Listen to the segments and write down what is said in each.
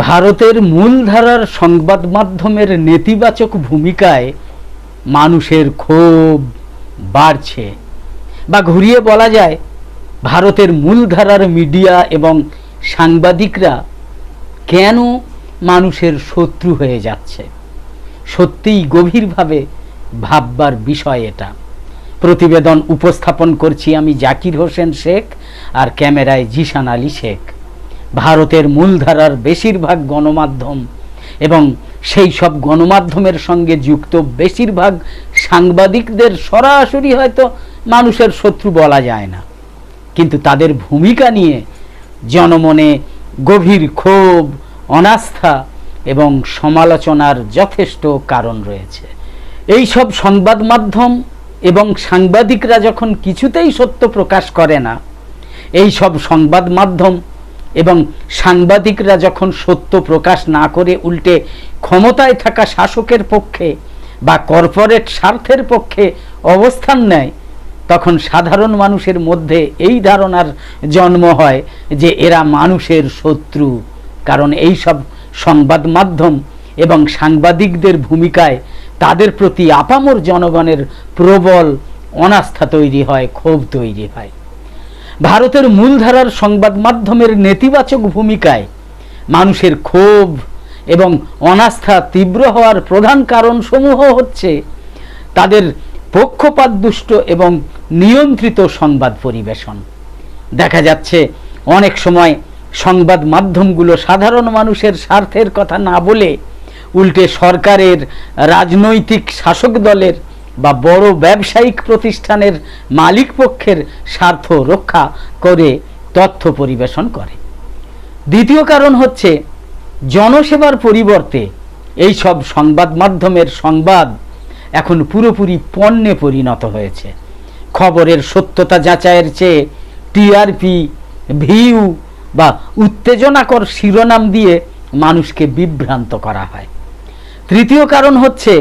ভারতের মূলধারার সংবাদ মাধ্যমের নেতিবাচক ভূমিকায় মানুষের ক্ষোভ বাড়ছে, বা ঘুরিয়ে বলা যায় ভারতের মূলধারার মিডিয়া এবং সাংবাদিকরা কেন মানুষের শত্রু হয়ে যাচ্ছে। সত্যিই গভীরভাবে ভাববার বিষয় এটা। প্রতিবেদন উপস্থাপন করছি আমি জাকির হোসেন শেখ, আর ক্যামেরায় জিশান আলী শেখ। ভারতের মূলধারার বেশিরভাগ গণমাধ্যম এবং সেই সব গণমাধ্যমের সঙ্গে যুক্ত বেশিরভাগ সাংবাদিকদের সরাসরি হয়তো মানুষের শত্রু বলা যায় না, কিন্তু তাদের ভূমিকা নিয়ে জনমনে গভীর ক্ষোভ, অনাস্থা এবং সমালোচনার যথেষ্ট কারণ রয়েছে। এই সব সংবাদ মাধ্যম এবং সাংবাদিকরা যখন কিছুতেই সত্য প্রকাশ করে না, এই সব সংবাদ মাধ্যম এবং সাংবাদিকরা যখন সত্য প্রকাশ না করে উল্টে ক্ষমতায় থাকা শাসকের পক্ষে বা কর্পোরেট স্বার্থের পক্ষে অবস্থান নেয়, তখন সাধারণ মানুষের মধ্যে এই ধারণার জন্ম হয় যে এরা মানুষের শত্রু। কারণ এই সব সংবাদ মাধ্যম এবং সাংবাদিকদের ভূমিকায় তাদের প্রতি আপামর জনগণের প্রবল অনাস্থা তৈরি হয়, ক্ষোভ তৈরি হয়। ভারতের মূলধারার সংবাদ মাধ্যমের নেতিবাচক ভূমিকায় মানুষের ক্ষোভ এবং অনাস্থা তীব্র হওয়ার প্রধান কারণসমূহ হচ্ছে তাদের পক্ষপাতদুষ্ট এবং নিয়ন্ত্রিত সংবাদ পরিবেশন। দেখা যাচ্ছে অনেক সময় সংবাদ মাধ্যমগুলো সাধারণ মানুষের স্বার্থের কথা না বলে উল্টে সরকারের, রাজনৈতিক শাসক দলের বা বড় ব্যবসায়িক প্রতিষ্ঠানের মালিক পক্ষের স্বার্থ রক্ষা করে তথ্য পরিবেশন করে। দ্বিতীয় কারণ হচ্ছে জনসেবার পরিবর্তে এই সব সংবাদ মাধ্যমের সংবাদ এখন পুরোপুরি পণ্যে পরিণত হয়েছে। খবরের সত্যতা যাচাইয়ের চেয়ে টিআরপি, ভিউ বা উত্তেজনাকর শিরোনাম দিয়ে মানুষকে বিভ্রান্ত করা হয়। তৃতীয় কারণ হচ্ছে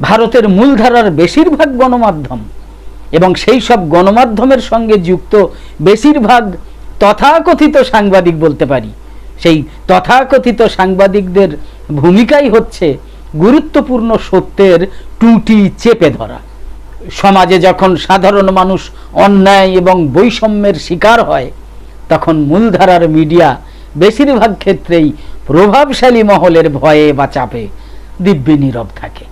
ভারতের মূলধারার বেশিরভাগ গণমাধ্যম এবং সেই সব গণমাধ্যমের সঙ্গে যুক্ত বেশিরভাগ তথাকথিত সাংবাদিক বলতে পারি, সেই তথাকথিত সাংবাদিকদের ভূমিকাই হচ্ছে গুরুত্বপূর্ণ সত্যের ত্রুটি চেপে ধরা। সমাজে যখন সাধারণ মানুষ অন্যায় এবং বৈষম্যের শিকার হয়, তখন মূলধারার মিডিয়া বেশিরভাগ ক্ষেত্রেই প্রভাবশালী মহলের ভয়ে বা চাপে দিব্যি নীরব থাকে।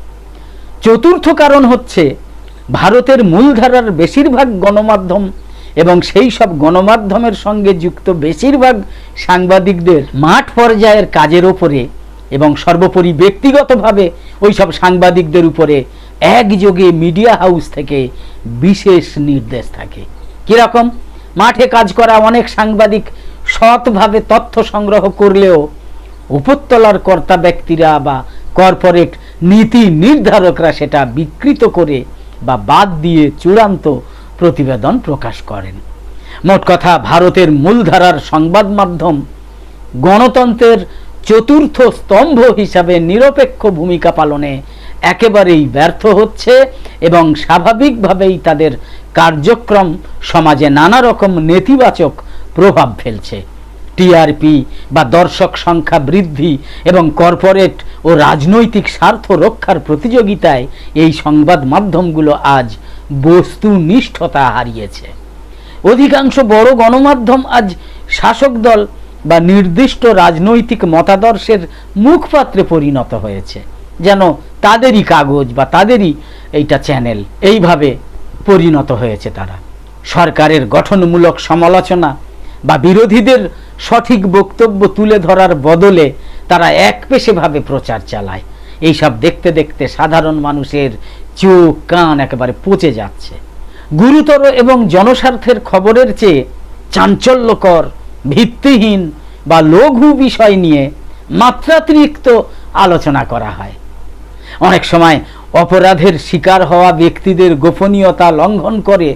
চতুর্থ কারণ হচ্ছে ভারতের মূলধারার বেশিরভাগ গণমাধ্যম এবং সেই সব গণমাধ্যমের সঙ্গে যুক্ত বেশিরভাগ সাংবাদিকদের মাঠ পর্যায়ের কাজের ওপরে এবং সর্বোপরি ব্যক্তিগতভাবে ওই সব সাংবাদিকদের উপরে একযোগে মিডিয়া হাউস থেকে বিশেষ নির্দেশ থাকে। কীরকম? মাঠে কাজ করা অনেক সাংবাদিক সৎভাবে তথ্য সংগ্রহ করলেও উপরতলার কর্তা ব্যক্তিরা বা কর্পোরেট নীতি নির্ধারকরা সেটা বিকৃত করে বা বাদ দিয়ে চূড়ান্ত প্রতিবেদন প্রকাশ করেন। মোট কথা, ভারতের মূলধারার সংবাদ মাধ্যম গণতন্ত্রের চতুর্থ স্তম্ভ হিসাবে নিরপেক্ষ ভূমিকা পালনে একেবারেই ব্যর্থ হচ্ছে এবং স্বাভাবিকভাবেই তাদের কার্যক্রম সমাজে নানা রকম নেতিবাচক প্রভাব ফেলছে। টিআরপি বা দর্শক সংখ্যা বৃদ্ধি এবং কর্পোরেট ও রাজনৈতিক স্বার্থ রক্ষার প্রতিযোগিতায় এই সংবাদ মাধ্যমগুলো আজ বস্তুনিষ্ঠতা হারিয়েছে। অধিকাংশ বড় গণমাধ্যম আজ শাসক দল বা নির্দিষ্ট রাজনৈতিক মতাদর্শের মুখপাত্রে পরিণত হয়েছে, যেন তাদেরই কাগজ বা তাদেরই এইটা চ্যানেল, এইভাবে পরিণত হয়েছে তারা। সরকারের গঠনমূলক সমালোচনা বা বিরোধীদের সঠিক বক্তব্য তুলে ধরার বদলে তারা একপেশেভাবে প্রচার চালায়। এইসব দেখতে দেখতে সাধারণ মানুষের চোখ কান একেবারে পচে যাচ্ছে। গুরুতর এবং জনস্বার্থের খবরের চেয়ে চাঞ্চল্যকর, ভিত্তিহীন বা লঘু বিষয় নিয়ে মাত্রাতিরিক্ত আলোচনা করা হয়। অনেক সময় অপরাধের শিকার হওয়া ব্যক্তিদের গোপনীয়তা লঙ্ঘন করে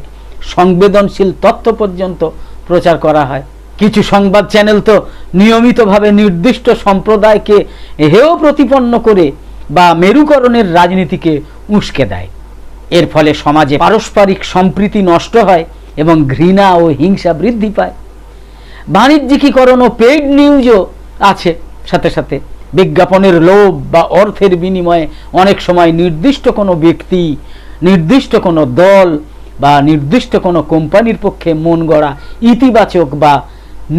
সংবেদনশীল তথ্য পর্যন্ত প্রচার করা হয়। কিছু সংবাদ চ্যানেল তো নিয়মিতভাবে নির্দিষ্ট সম্প্রদায়কে হেয় প্রতিপন্ন করে বা মেরুকরণের রাজনীতিকে উস্কে দেয়। এর ফলে সমাজে পারস্পরিক সম্প্রীতি নষ্ট হয় এবং ঘৃণা ও হিংসা বৃদ্ধি পায়। বাণিজ্যিকীকরণ ও পেইড নিউজও আছে। সাথে সাথে বিজ্ঞাপনের লোভ বা অর্থের বিনিময়ে অনেক সময় নির্দিষ্ট কোনো ব্যক্তি, নির্দিষ্ট কোনো দল বা নির্দিষ্ট কোনো কোম্পানির পক্ষে মন গড়া ইতিবাচক বা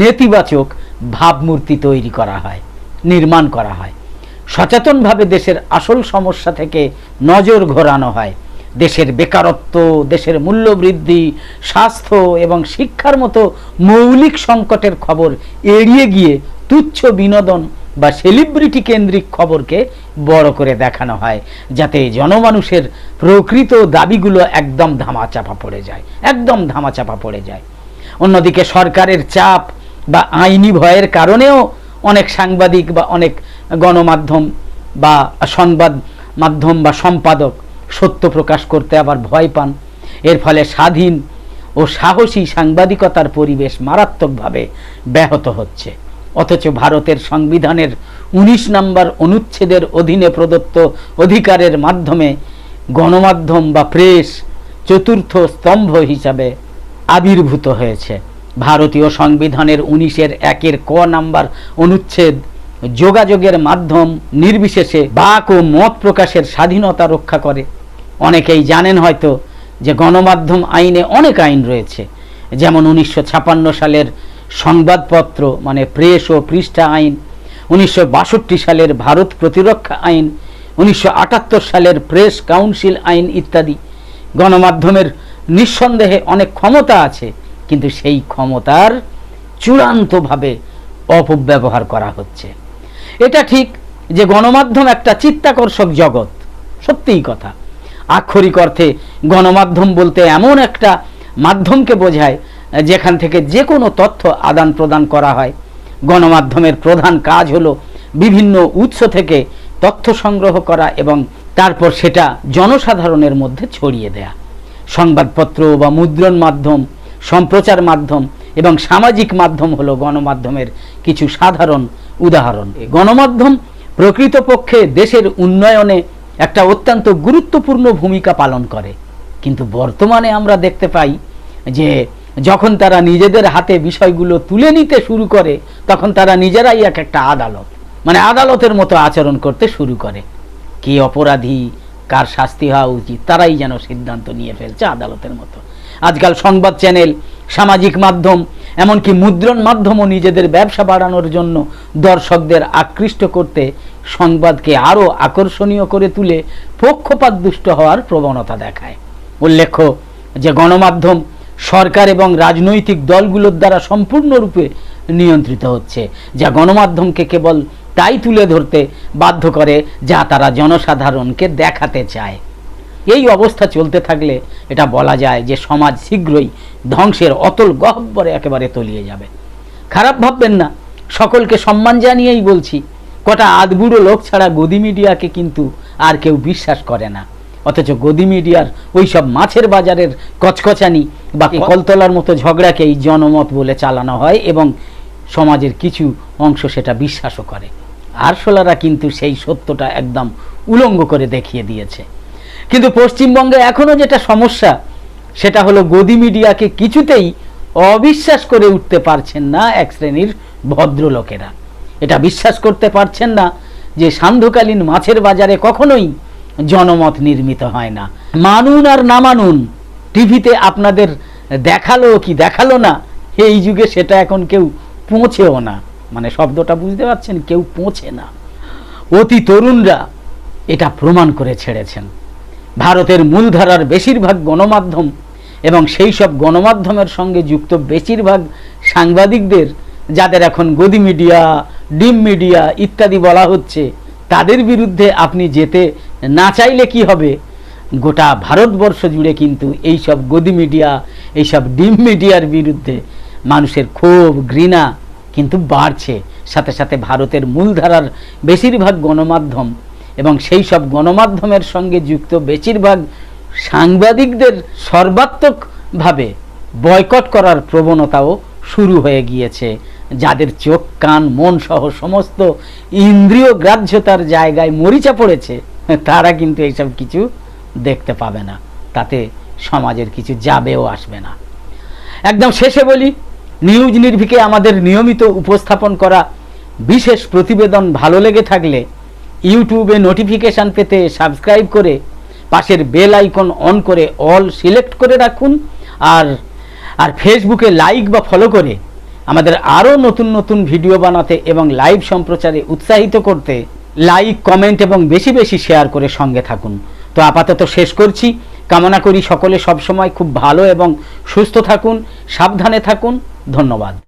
নেতিবাচক ভাবমূর্তি তৈরি করা হয়, নির্মাণ করা হয়। সচেতনভাবে দেশের আসল সমস্যা থেকে নজর ঘোরানো হয়। দেশের বেকারত্ব, দেশের মূল্যবৃদ্ধি, স্বাস্থ্য এবং শিক্ষার মতো মৌলিক সংকটের খবর এড়িয়ে গিয়ে তুচ্ছ বিনোদন বা সেলিব্রিটি কেন্দ্রিক খবরকে বড় করে দেখানো হয়, যাতে জনমানুষের প্রকৃত দাবিগুলো একদম ধামাচাপা পড়ে যায়, একদম ধামাচাপা পড়ে যায়। অন্যদিকে সরকারের চাপ বা আইনি ভয়ের কারণেও অনেক সাংবাদিক বা অনেক গণমাধ্যম বা সংবাদ মাধ্যম বা সম্পাদক সত্য প্রকাশ করতে আবার ভয় পান। এর ফলে স্বাধীন ও সাহসী সাংবাদিকতার পরিবেশ মারাত্মকভাবে ব্যাহত হচ্ছে। অথচ ভারতের সংবিধানের 19 নম্বর অনুচ্ছেদের অধীনে প্রদত্ত অধিকারের মাধ্যমে গণমাধ্যম বা প্রেস চতুর্থ স্তম্ভ হিসাবে আবির্ভূত হয়েছে। ভারতীয় সংবিধানের 19-1 ক নাম্বার অনুচ্ছেদ যোগাযোগের মাধ্যম নির্বিশেষে বাক ও মত প্রকাশের স্বাধীনতা রক্ষা করে। অনেকেই জানেন হয়তো যে গণমাধ্যম আইনে অনেক আইন রয়েছে, যেমন 1956 সালের সংবাদপত্র মানে প্রেস ও পৃষ্ঠা আইন, 1962 সালের ভারত প্রতিরক্ষা আইন, 1978 সালের প্রেস কাউন্সিল আইন ইত্যাদি। গণমাধ্যমের নিঃসন্দেহে অনেক ক্ষমতা আছে, কিন্তু সেই ক্ষমতার চূড়ান্তভাবে অপব্যবহার করা হচ্ছে। এটা ঠিক যে গণমাধ্যম একটা চিত্তাকর্ষক জগৎ, সত্যিই কথা। আক্ষরিক অর্থে গণমাধ্যম বলতে এমন একটা মাধ্যমকে বোঝায় যেখান থেকে যে কোনো তথ্য আদান প্রদান করা হয়। গণমাধ্যমের প্রধান কাজ হলো বিভিন্ন উৎস থেকে তথ্য সংগ্রহ করা এবং তারপর সেটা জনসাধারণের মধ্যে ছড়িয়ে দেয়া। সংবাদপত্র বা মুদ্রণ মাধ্যম, সম্প্রচার মাধ্যম এবং সামাজিক মাধ্যম হলো গণমাধ্যমের কিছু সাধারণ উদাহরণ। গণমাধ্যম প্রকৃতপক্ষে দেশের উন্নয়নে একটা অত্যন্ত গুরুত্বপূর্ণ ভূমিকা পালন করে, কিন্তু বর্তমানে আমরা দেখতে পাই যে যখন তারা নিজেদের হাতে বিষয়গুলো তুলে নিতে শুরু করে, তখন তারা নিজেরাই একটা আদালত, মানে আদালতের মতো আচরণ করতে শুরু করে। কে অপরাধী, কার শাস্তি হওয়া উচিত, তারাই যেন সিদ্ধান্ত নিয়ে ফেলছে আদালতের মতো। আজকাল সংবাদ চ্যানেল, সামাজিক মাধ্যম, এমনকি মুদ্রণ মাধ্যমও নিজেদের ব্যবসা বাড়ানোর জন্য দর্শকদের আকৃষ্ট করতে সংবাদকে আরও আকর্ষণীয় করে তুলে পক্ষপাত দুষ্ট হওয়ার প্রবণতা দেখায়। উল্লেখ্য যে গণমাধ্যম সরকার এবং রাজনৈতিক দলগুলোর দ্বারা সম্পূর্ণরূপে নিয়ন্ত্রিত হচ্ছে, যা গণমাধ্যমকে কেবল তাই তুলে ধরতে বাধ্য করে যা তারা জনসাধারণকে দেখাতে চায়। এই অবস্থা চলতে থাকলে এটা বলা যায় যে সমাজ শীঘ্রই ধ্বংসের অতল গহ্বরে একেবারে তলিয়ে যাবে। খারাপ ভাববেন না, সকলকে সম্মান জানিয়েই বলছি, কটা আধবুড়ো লোক ছাড়া গদি মিডিয়াকে কিন্তু আর কেউ বিশ্বাস করে না। অথচ গদি মিডিয়ার ওই সব মাছের বাজারের কচকচানি বা কলতলার মতো ঝগড়াকেই জনমত বলে চালানো হয় এবং সমাজের কিছু অংশ সেটা বিশ্বাসও করে। আরশোলারা কিন্তু সেই সত্যটা একদম উলঙ্গ করে দেখিয়ে দিয়েছে। কিন্তু পশ্চিমবঙ্গে এখনো যেটা সমস্যা সেটা হলো গদি মিডিয়াকে কিছুতেই অবিশ্বাস করে উঠতে পারছেন না এক শ্রেণীর ভদ্রলোকেরা। এটা বিশ্বাস করতে পারছেন না যে সান্ধ্যকালীন মাছের বাজারে কখনোই জনমত নির্মিত হয় না। মানুন আর না মানুন, টিভিতে আপনাদের দেখালো কি দেখালো না, এই যুগে সেটা এখন কেউ পৌঁছেও না। মানে শব্দটা বুঝতে পারছেন, কেউ পৌঁছে না। অতি তরুণরা এটা প্রমাণ করে ছেড়েছেন। ভারতের মূলধারার বেশিরভাগ গণমাধ্যম এবং সেই সব গণমাধ্যমের সঙ্গে যুক্ত বেশিরভাগ সাংবাদিকদের, যাদের এখন গদি মিডিয়া, ডিম মিডিয়া ইত্যাদি বলা হচ্ছে, তাদের বিরুদ্ধে আপনি যেতে না চাইলে কি হবে, গোটা ভারতবর্ষ জুড়ে কিন্তু এইসব গদি মিডিয়া, এইসব ডিম মিডিয়ার বিরুদ্ধে মানুষের ক্ষোভ, ঘৃণা কিন্তু বাড়ছে। সাথে সাথে ভারতের মূলধারার বেশিরভাগ গণমাধ্যম এবং সেই সব গণমাধ্যমের সঙ্গে যুক্ত বেশিরভাগ সাংবাদিকদের সর্বাত্মকভাবে বয়কট করার প্রবণতাও শুরু হয়ে গিয়েছে। যাদের চোখ, কান, মন সহ সমস্ত ইন্দ্রিয় গ্রাহ্যতার জায়গায় মরিচা পড়েছে, তারা কিন্তু এইসব কিছু দেখতে পাবে না, তাতে সমাজের কিছু যাবেও আসবে না। একদম শেষে বলি, নিউজ নির্ভীকে আমাদের নিয়মিত উপস্থাপন করা বিশেষ প্রতিবেদন ভালো লেগে থাকলে ইউটিউবে নোটিফিকেশান পেতে সাবস্ক্রাইব করে পাশের বেল আইকন অন করে অল সিলেক্ট করে রাখুন। আর ফেসবুকে লাইক বা ফলো করে আমাদের আরও নতুন নতুন ভিডিও বানাতে এবং লাইভ সম্প্রচারে উৎসাহিত করতে লাইক, কমেন্ট এবং বেশি বেশি শেয়ার করে সঙ্গে থাকুন। তো আপাতত শেষ করছি। কামনা করি সকলে সবসময় খুব ভালো এবং সুস্থ থাকুন, সাবধানে থাকুন। ধন্যবাদ।